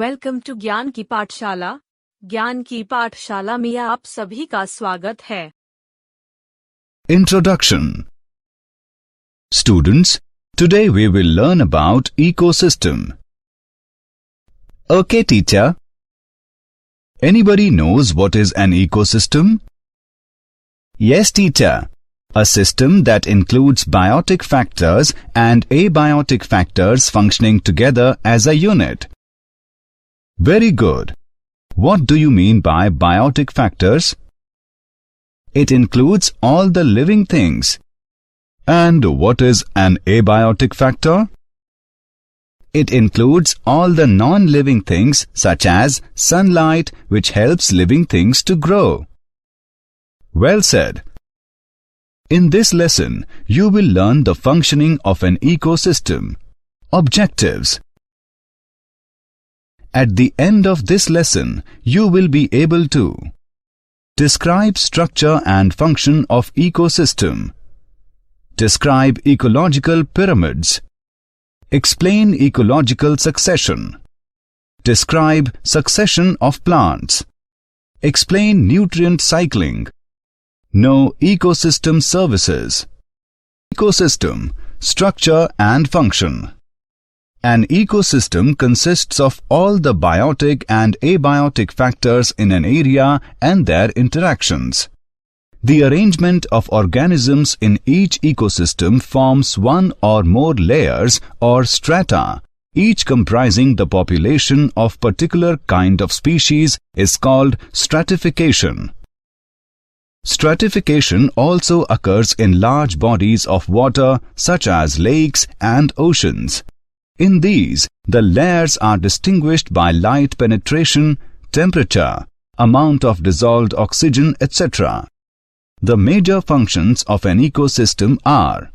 Welcome to ज्ञान की पाठशाला। ज्ञान की पाठशाला में आप सभी का स्वागत है। Introduction. Students, today we will learn about ecosystem. Okay, teacher. Anybody knows what is an ecosystem? Yes, teacher. A system that includes biotic factors and abiotic factors functioning together as a unit. Very good. What do you mean by biotic factors? It includes all the living things. And what is an abiotic factor? It includes all the non-living things such as sunlight, which helps living things to grow. Well said. In this lesson, you will learn the functioning of an ecosystem. Objectives. At the end of this lesson, you will be able to describe structure and function of ecosystem. Describe ecological pyramids. Explain ecological succession. Describe succession of plants. Explain nutrient cycling. Know ecosystem services. Ecosystem, structure and function. An ecosystem consists of all the biotic and abiotic factors in an area and their interactions. The arrangement of organisms in each ecosystem forms one or more layers or strata, each comprising the population of particular kind of species is called stratification. Stratification also occurs in large bodies of water such as lakes and oceans. In these, the layers are distinguished by light penetration, temperature, amount of dissolved oxygen, etc. The major functions of an ecosystem are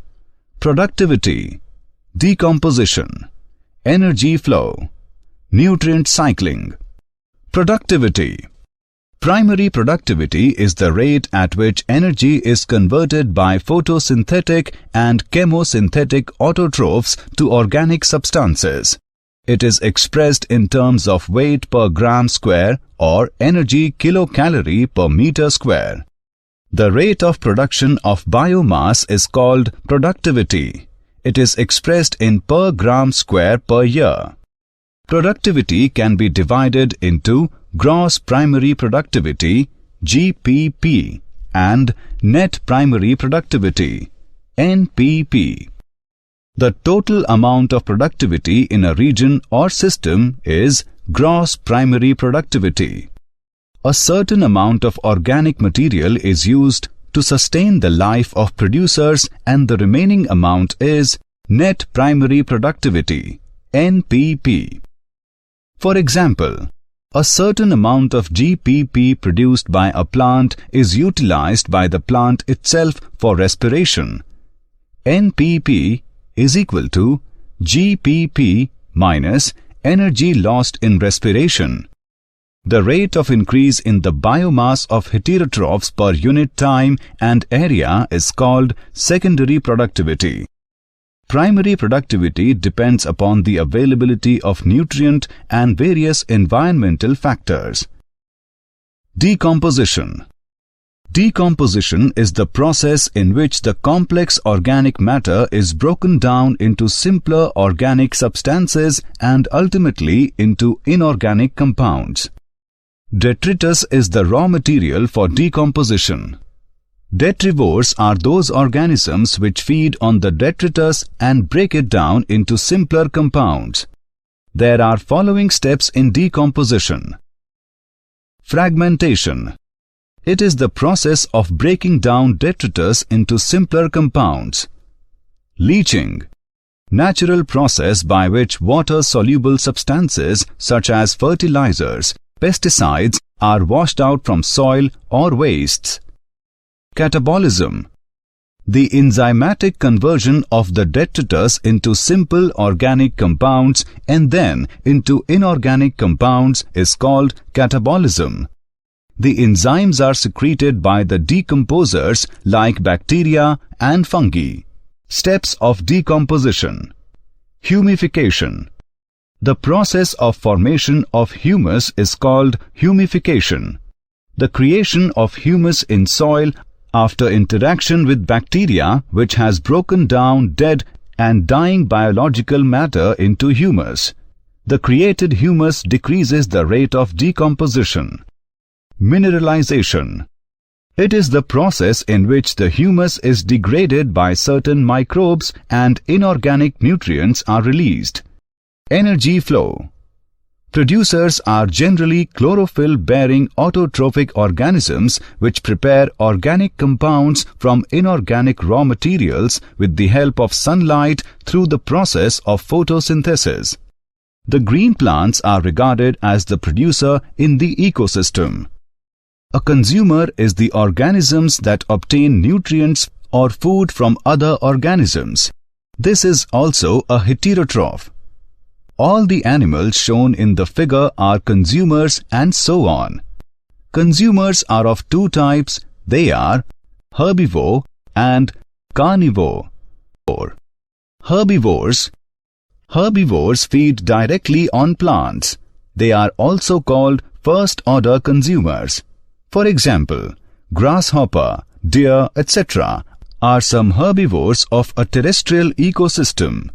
productivity, decomposition, energy flow, nutrient cycling. Productivity. Primary productivity is the rate at which energy is converted by photosynthetic and chemosynthetic autotrophs to organic substances. It is expressed in terms of weight per gram square or energy kilocalorie per meter square. The rate of production of biomass is called productivity. It is expressed in per gram square per year. Productivity can be divided into gross primary productivity (GPP) and net primary productivity (NPP). The total amount of productivity in a region or system is gross primary productivity. A certain amount of organic material is used to sustain the life of producers and the remaining amount is net primary productivity (NPP). For example, a certain amount of GPP produced by a plant is utilized by the plant itself for respiration. NPP is equal to GPP minus energy lost in respiration. The rate of increase in the biomass of heterotrophs per unit time and area is called secondary productivity. Primary productivity depends upon the availability of nutrient and various environmental factors. Decomposition. Decomposition is the process in which the complex organic matter is broken down into simpler organic substances and ultimately into inorganic compounds. Detritus is the raw material for decomposition. Detrivores are those organisms which feed on the detritus and break it down into simpler compounds. There are following steps in decomposition. Fragmentation. It is the process of breaking down detritus into simpler compounds. Leaching. Natural process by which water-soluble substances such as fertilizers, pesticides are washed out from soil or wastes. Catabolism. The enzymatic conversion of the detritus into simple organic compounds and then into inorganic compounds is called catabolism. The enzymes are secreted by the decomposers like bacteria and fungi. Steps of decomposition. Humification. The process of formation of humus is called humification. The creation of humus in soil after interaction with bacteria which has broken down dead and dying biological matter into humus. The created humus decreases the rate of decomposition. Mineralization. It is the process in which the humus is degraded by certain microbes and inorganic nutrients are released. Energy flow. Producers are generally chlorophyll-bearing autotrophic organisms which prepare organic compounds from inorganic raw materials with the help of sunlight through the process of photosynthesis. The green plants are regarded as the producer in the ecosystem. A consumer is the organisms that obtain nutrients or food from other organisms. This is also a heterotroph. All the animals shown in the figure are consumers and so on. Consumers are of two types. They are herbivore and carnivore. Herbivores feed directly on plants. They are also called first-order consumers. For example, grasshopper, deer, etc. are some herbivores of a terrestrial ecosystem.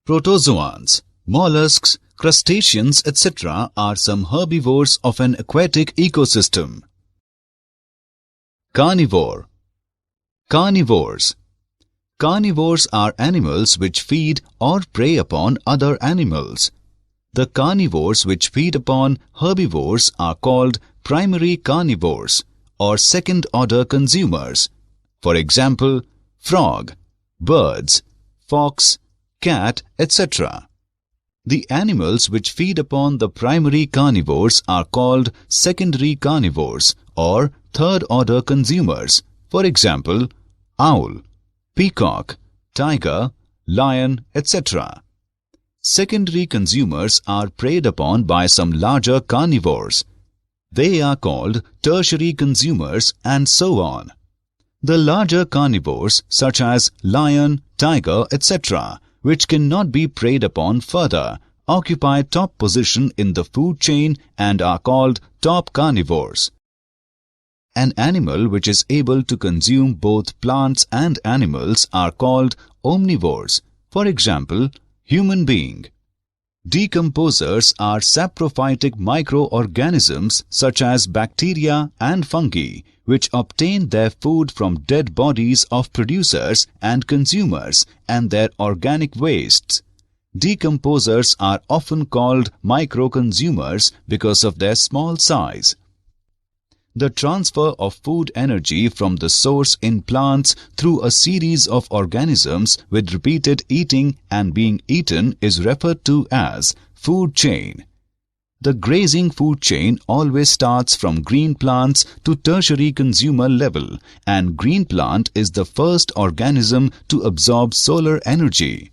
Protozoans, mollusks, crustaceans, etc. are some herbivores of an aquatic ecosystem. Carnivores are animals which feed or prey upon other animals. The carnivores which feed upon herbivores are called primary carnivores or second-order consumers. For example, frog, birds, fox, cat, etc. The animals which feed upon the primary carnivores are called secondary carnivores or third-order consumers. For example, owl, peacock, tiger, lion, etc. Secondary consumers are preyed upon by some larger carnivores. They are called tertiary consumers and so on. The larger carnivores such as lion, tiger, etc., which cannot be preyed upon further, occupy top position in the food chain and are called top carnivores. An animal which is able to consume both plants and animals are called omnivores. For example, human being. Decomposers are saprophytic microorganisms such as bacteria and fungi, which obtain their food from dead bodies of producers and consumers and their organic wastes. Decomposers are often called microconsumers because of their small size. The transfer of food energy from the source in plants through a series of organisms with repeated eating and being eaten is referred to as food chain. The grazing food chain always starts from green plants to tertiary consumer level, and green plant is the first organism to absorb solar energy.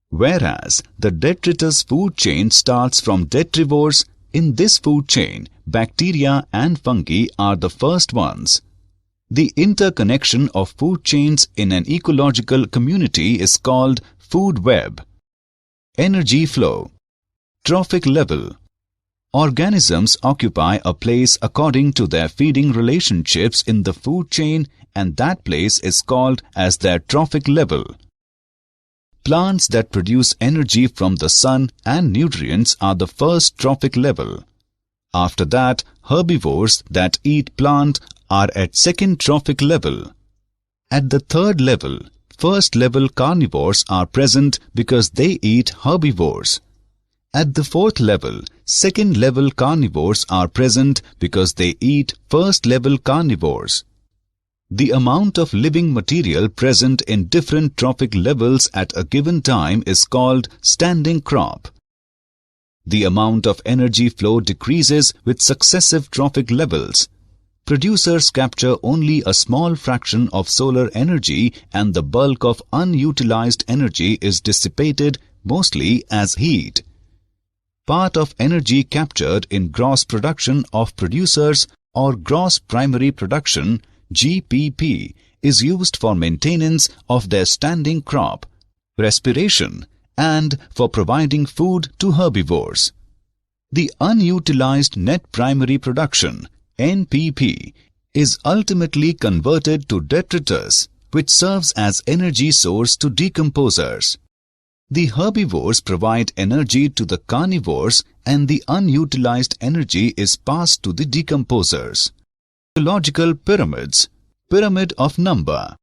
Whereas the detritus food chain starts from detrivores, in this food chain, bacteria and fungi are the first ones. The interconnection of food chains in an ecological community is called food web. Energy flow. Trophic level. Organisms occupy a place according to their feeding relationships in the food chain, and that place is called as their trophic level. Plants that produce energy from the sun and nutrients are the first trophic level. After that, herbivores that eat plant are at second trophic level. At the third level, first level carnivores are present because they eat herbivores. At the fourth level, second level carnivores are present because they eat first level carnivores. The amount of living material present in different trophic levels at a given time is called standing crop. The amount of energy flow decreases with successive trophic levels. Producers capture only a small fraction of solar energy, and the bulk of unutilized energy is dissipated mostly as heat. Part of energy captured in gross production of producers or gross primary production GPP is used for maintenance of their standing crop, respiration, and for providing food to herbivores. The unutilized net primary production, NPP, is ultimately converted to detritus, which serves as energy source to decomposers. The herbivores provide energy to the carnivores and the unutilized energy is passed to the decomposers. Ecological pyramids, pyramid of number.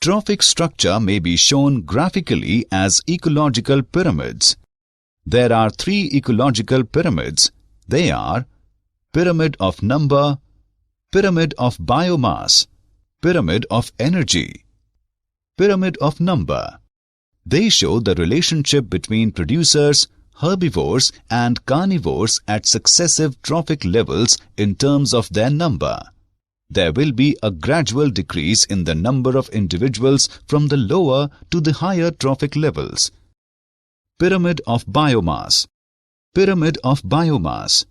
Trophic structure may be shown graphically as ecological pyramids. There are three ecological pyramids. They are pyramid of number, pyramid of biomass, pyramid of energy. Pyramid of number. They show the relationship between producers, herbivores and carnivores at successive trophic levels in terms of their number. There will be a gradual decrease in the number of individuals from the lower to the higher trophic levels. Pyramid of biomass. Pyramid of biomass.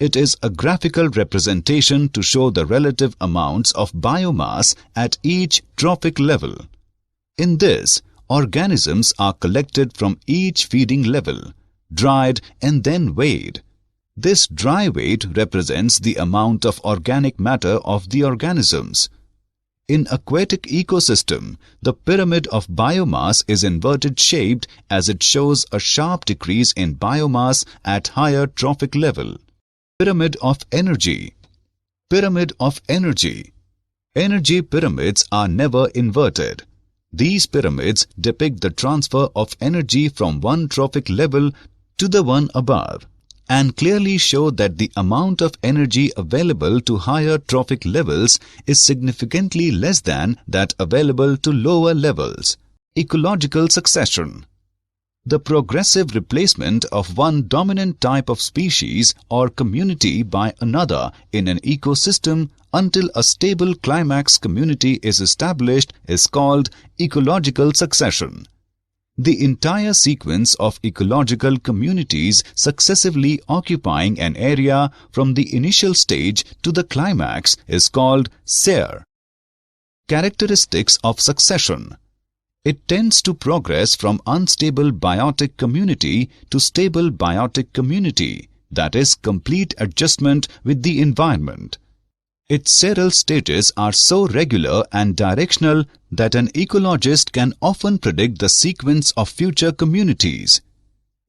It is a graphical representation to show the relative amounts of biomass at each trophic level. In this, organisms are collected from each feeding level, dried and then weighed. This dry weight represents the amount of organic matter of the organisms. In aquatic ecosystem, the pyramid of biomass is inverted shaped as it shows a sharp decrease in biomass at higher trophic level. Pyramid of energy. Pyramid of energy. Energy pyramids are never inverted. These pyramids depict the transfer of energy from one trophic level to the one above and clearly show that the amount of energy available to higher trophic levels is significantly less than that available to lower levels. Ecological succession. The progressive replacement of one dominant type of species or community by another in an ecosystem until a stable climax community is established is called ecological succession. The entire sequence of ecological communities successively occupying an area from the initial stage to the climax is called NCERT. Characteristics of succession. It tends to progress from unstable biotic community to stable biotic community, that is, complete adjustment with the environment. Its several stages are so regular and directional that an ecologist can often predict the sequence of future communities.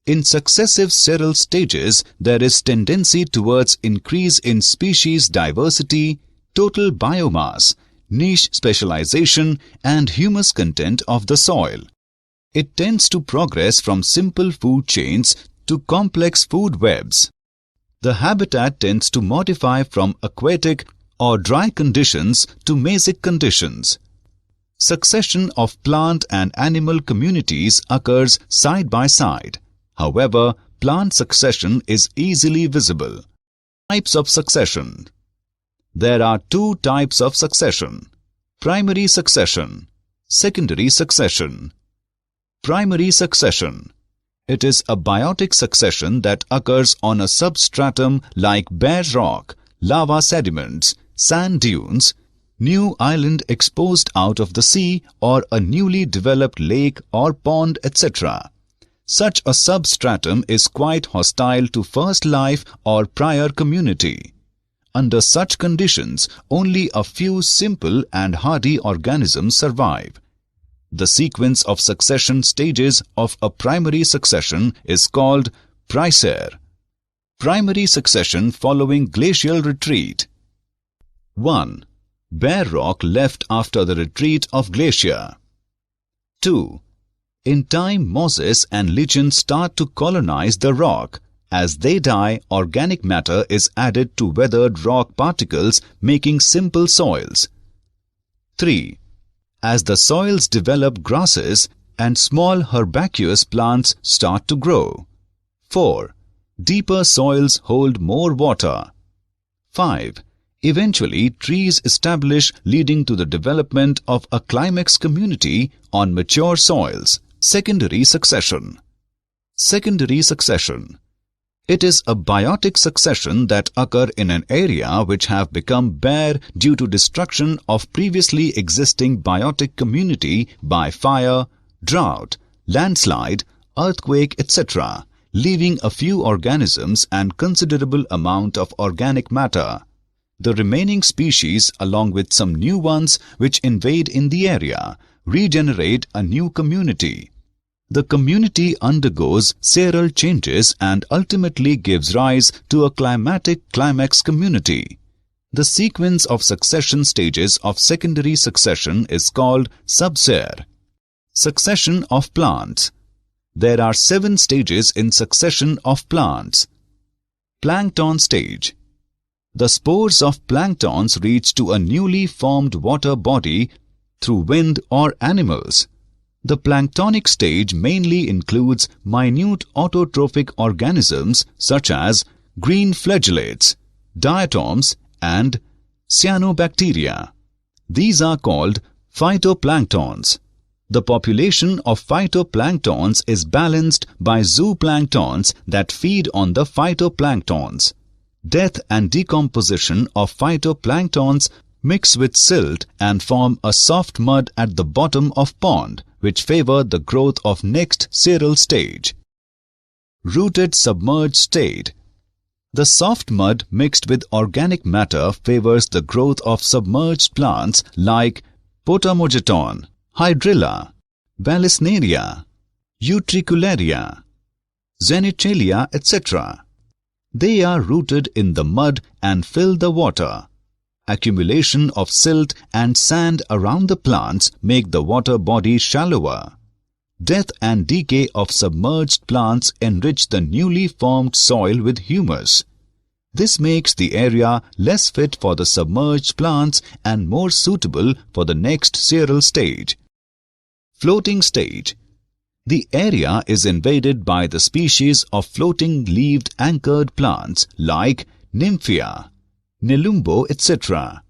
In successive several stages, there is tendency towards increase in species diversity, total biomass, niche specialization and humus content of the soil. It tends to progress from simple food chains to complex food webs. The habitat tends to modify from aquatic or dry conditions to mesic conditions. Succession of plant and animal communities occurs side by side. However, plant succession is easily visible. Types of succession. There are two types of succession: primary succession, secondary succession. Primary succession. It is a biotic succession that occurs on a substratum like bare rock, lava sediments, sand dunes, new island exposed out of the sea or a newly developed lake or pond, etc. Such a substratum is quite hostile to first life or prior community. Under such conditions, only a few simple and hardy organisms survive. The sequence of succession stages of a primary succession is called NCERT. Primary succession following glacial retreat. 1. Bare rock left after the retreat of glacier. 2. In time, mosses and lichens start to colonize the rock. As they die, organic matter is added to weathered rock particles, making simple soils. 3. As the soils develop, grasses and small herbaceous plants start to grow. 4. Deeper soils hold more water. 5. Eventually, trees establish, leading to the development of a climax community on mature soils. Secondary succession. Secondary succession. It is a biotic succession that occur in an area which have become bare due to destruction of previously existing biotic community by fire, drought, landslide, earthquake, etc., leaving a few organisms and considerable amount of organic matter. The remaining species, along with some new ones which invade in the area, regenerate a new community. The community undergoes several changes and ultimately gives rise to a climatic climax community. The sequence of succession stages of secondary succession is called subsere. Succession of plants. There are 7 stages in succession of plants. Plankton stage. The spores of planktons reach to a newly formed water body through wind or animals. The planktonic stage mainly includes minute autotrophic organisms such as green flagellates, diatoms, and cyanobacteria. These are called phytoplanktons. The population of phytoplanktons is balanced by zooplanktons that feed on the phytoplanktons. Death and decomposition of phytoplanktons mix with silt and form a soft mud at the bottom of pond, which favor the growth of next seral stage. Rooted submerged state. The soft mud mixed with organic matter favors the growth of submerged plants like Potamogeton, Hydrilla, Vallisneria, Utricularia, Zenichelia, etc. They are rooted in the mud and fill the water. Accumulation of silt and sand around the plants make the water body shallower. Death and decay of submerged plants enrich the newly formed soil with humus. This makes the area less fit for the submerged plants and more suitable for the next seral stage. Floating stage. The area is invaded by the species of floating leaved anchored plants like Nymphea, Nelumbo, etc.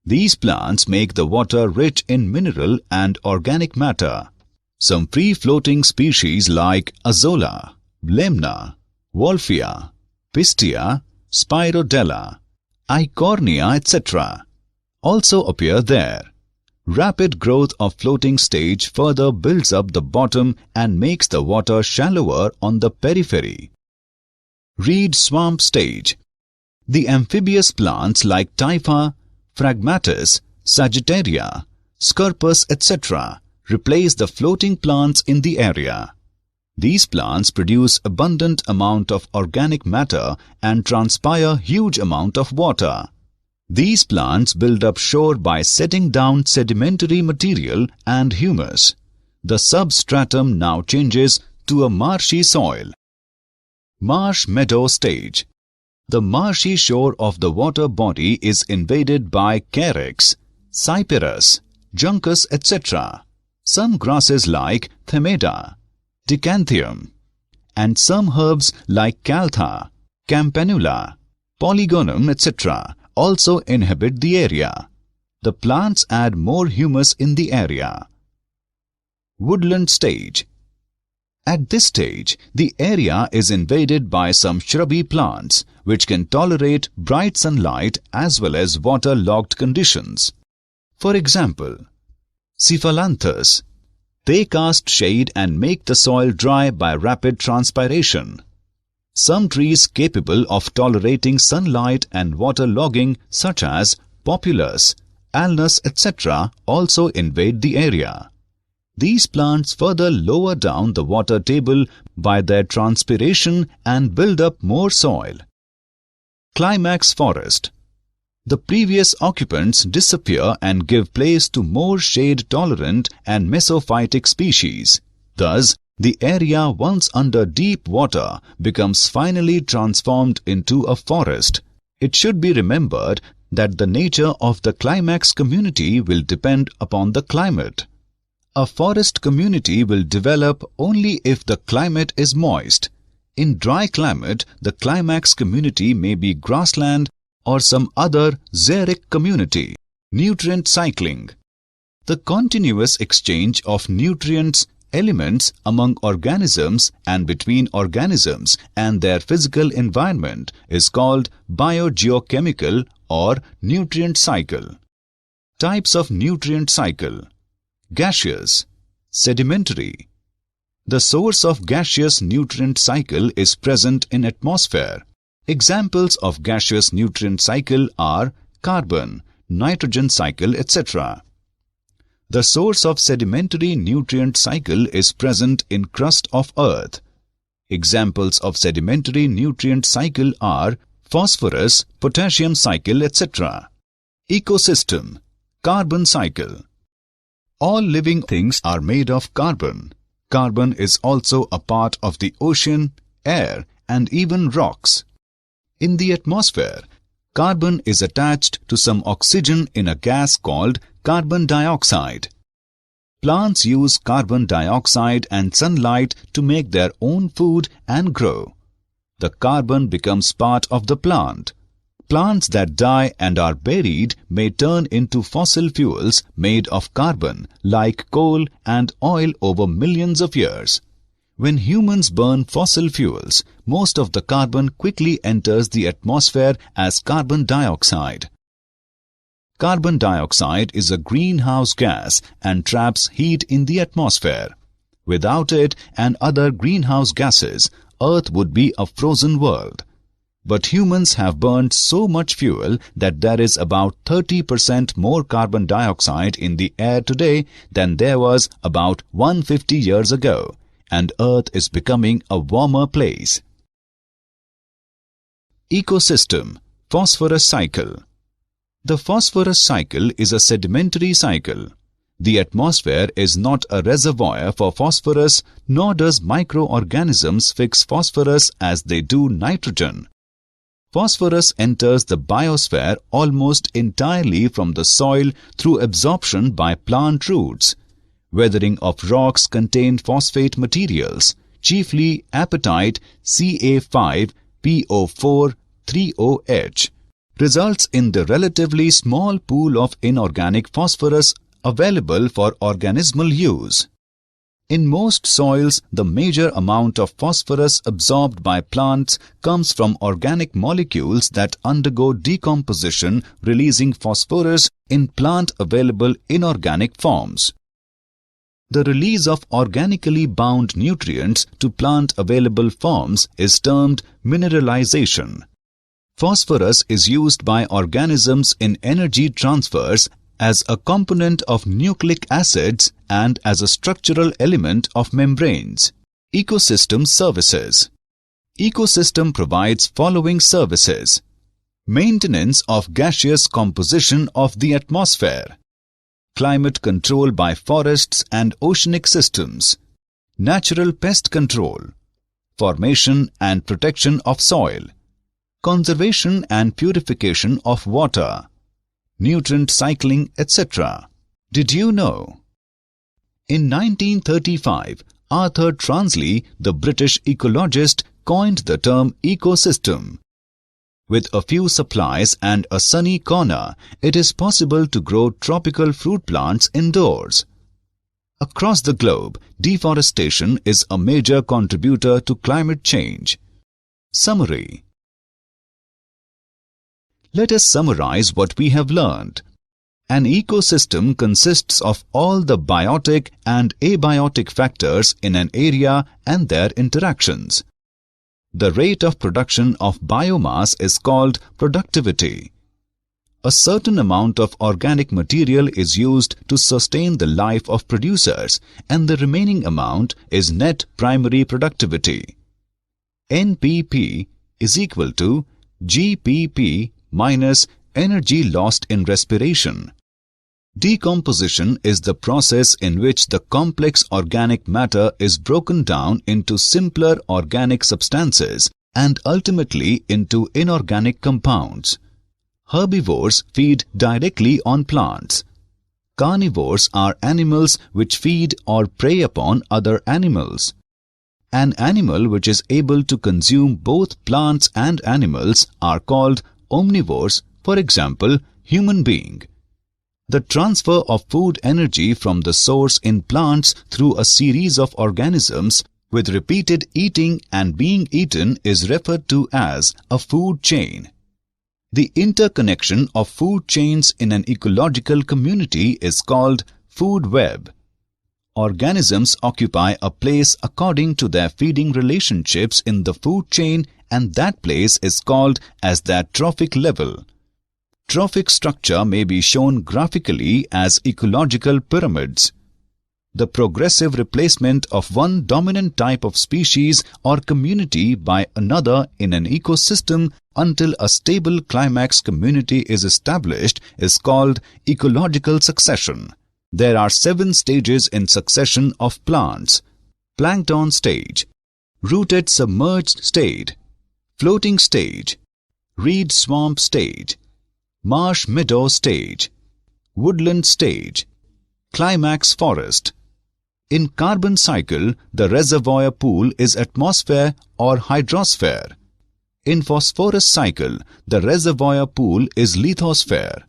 These plants make the water rich in mineral and organic matter. Some free-floating species like Azolla, Lemna, Wolfia, Pistia, Spirodella, Eichhornia, etc. also appear there. Rapid growth of floating stage further builds up the bottom and makes the water shallower on the periphery. Reed swamp stage. The amphibious plants like Typha, Phragmatis, Sagittaria, Scirpus, etc. replace the floating plants in the area. These plants produce abundant amount of organic matter and transpire huge amount of water. These plants build up shore by setting down sedimentary material and humus. The substratum now changes to a marshy soil. Marsh meadow stage. The marshy shore of the water body is invaded by carex, cyperus, juncus, etc. Some grasses like Themeda, Decanthium, and some herbs like Caltha, Campanula, Polygonum, etc. also inhabit the area. The plants add more humus in the area. Woodland stage. At this stage, the area is invaded by some shrubby plants which can tolerate bright sunlight as well as water-logged conditions. For example, Cephalanthus. They cast shade and make the soil dry by rapid transpiration. Some trees capable of tolerating sunlight and water logging such as Populus, Alnus, etc. also invade the area. These plants further lower down the water table by their transpiration and build up more soil. Climax forest. The previous occupants disappear and give place to more shade-tolerant and mesophytic species. Thus, the area once under deep water becomes finally transformed into a forest. It should be remembered that the nature of the climax community will depend upon the climate. A forest community will develop only if the climate is moist. In dry climate, the climax community may be grassland or some other xeric community. Nutrient cycling. The continuous exchange of nutrients, elements among organisms and between organisms and their physical environment is called biogeochemical or nutrient cycle. Types of nutrient cycle. Gaseous, sedimentary. The source of gaseous nutrient cycle is present in atmosphere. Examples of gaseous nutrient cycle are carbon, nitrogen cycle, etc. The source of sedimentary nutrient cycle is present in crust of earth. Examples of sedimentary nutrient cycle are phosphorus, potassium cycle, etc. Ecosystem, carbon cycle. All living things are made of carbon. Carbon is also a part of the ocean, air, and even rocks. In the atmosphere, carbon is attached to some oxygen in a gas called carbon dioxide. Plants use carbon dioxide and sunlight to make their own food and grow. The carbon becomes part of the plant. Plants that die and are buried may turn into fossil fuels made of carbon, like coal and oil, over millions of years. When humans burn fossil fuels, most of the carbon quickly enters the atmosphere as carbon dioxide. Carbon dioxide is a greenhouse gas and traps heat in the atmosphere. Without it and other greenhouse gases, Earth would be a frozen world. But humans have burned so much fuel that there is about 30% more carbon dioxide in the air today than there was about 150 years ago, and Earth is becoming a warmer place. Ecosystem, phosphorus cycle. The phosphorus cycle is a sedimentary cycle. The atmosphere is not a reservoir for phosphorus, nor does microorganisms fix phosphorus as they do nitrogen. Phosphorus enters the biosphere almost entirely from the soil through absorption by plant roots. Weathering of rocks contain phosphate materials, chiefly apatite Ca5PO4-3OH, results in the relatively small pool of inorganic phosphorus available for organismal use. In most soils, the major amount of phosphorus absorbed by plants comes from organic molecules that undergo decomposition, releasing phosphorus in plant-available inorganic forms. The release of organically bound nutrients to plant-available forms is termed mineralization. Phosphorus is used by organisms in energy transfers as a component of nucleic acids and as a structural element of membranes. Ecosystem services. Ecosystem provides following services: maintenance of gaseous composition of the atmosphere, climate control by forests and oceanic systems, natural pest control, formation and protection of soil, conservation and purification of water, nutrient cycling, etc. Did you know? In 1935, Arthur Transley, the British ecologist, coined the term ecosystem. With a few supplies and a sunny corner, it is possible to grow tropical fruit plants indoors. Across the globe, deforestation is a major contributor to climate change. Summary. Let us summarize what we have learned. An ecosystem consists of all the biotic and abiotic factors in an area and their interactions. The rate of production of biomass is called productivity. A certain amount of organic material is used to sustain the life of producers, and the remaining amount is net primary productivity. NPP is equal to GPP minus energy lost in respiration. Decomposition is the process in which the complex organic matter is broken down into simpler organic substances and ultimately into inorganic compounds. Herbivores feed directly on plants. Carnivores are animals which feed or prey upon other animals. An animal which is able to consume both plants and animals are called omnivores, for example, human being. The transfer of food energy from the source in plants through a series of organisms with repeated eating and being eaten is referred to as a food chain. The interconnection of food chains in an ecological community is called food web. Organisms occupy a place according to their feeding relationships in the food chain, and that place is called as their trophic level. Trophic structure may be shown graphically as ecological pyramids. The progressive replacement of one dominant type of species or community by another in an ecosystem until a stable climax community is established is called ecological succession. There are 7 stages in succession of plants: plankton stage, rooted submerged stage, floating stage, reed swamp stage, marsh meadow stage, woodland stage, climax forest. In carbon cycle, the reservoir pool is atmosphere or hydrosphere. In phosphorus cycle, the reservoir pool is lithosphere.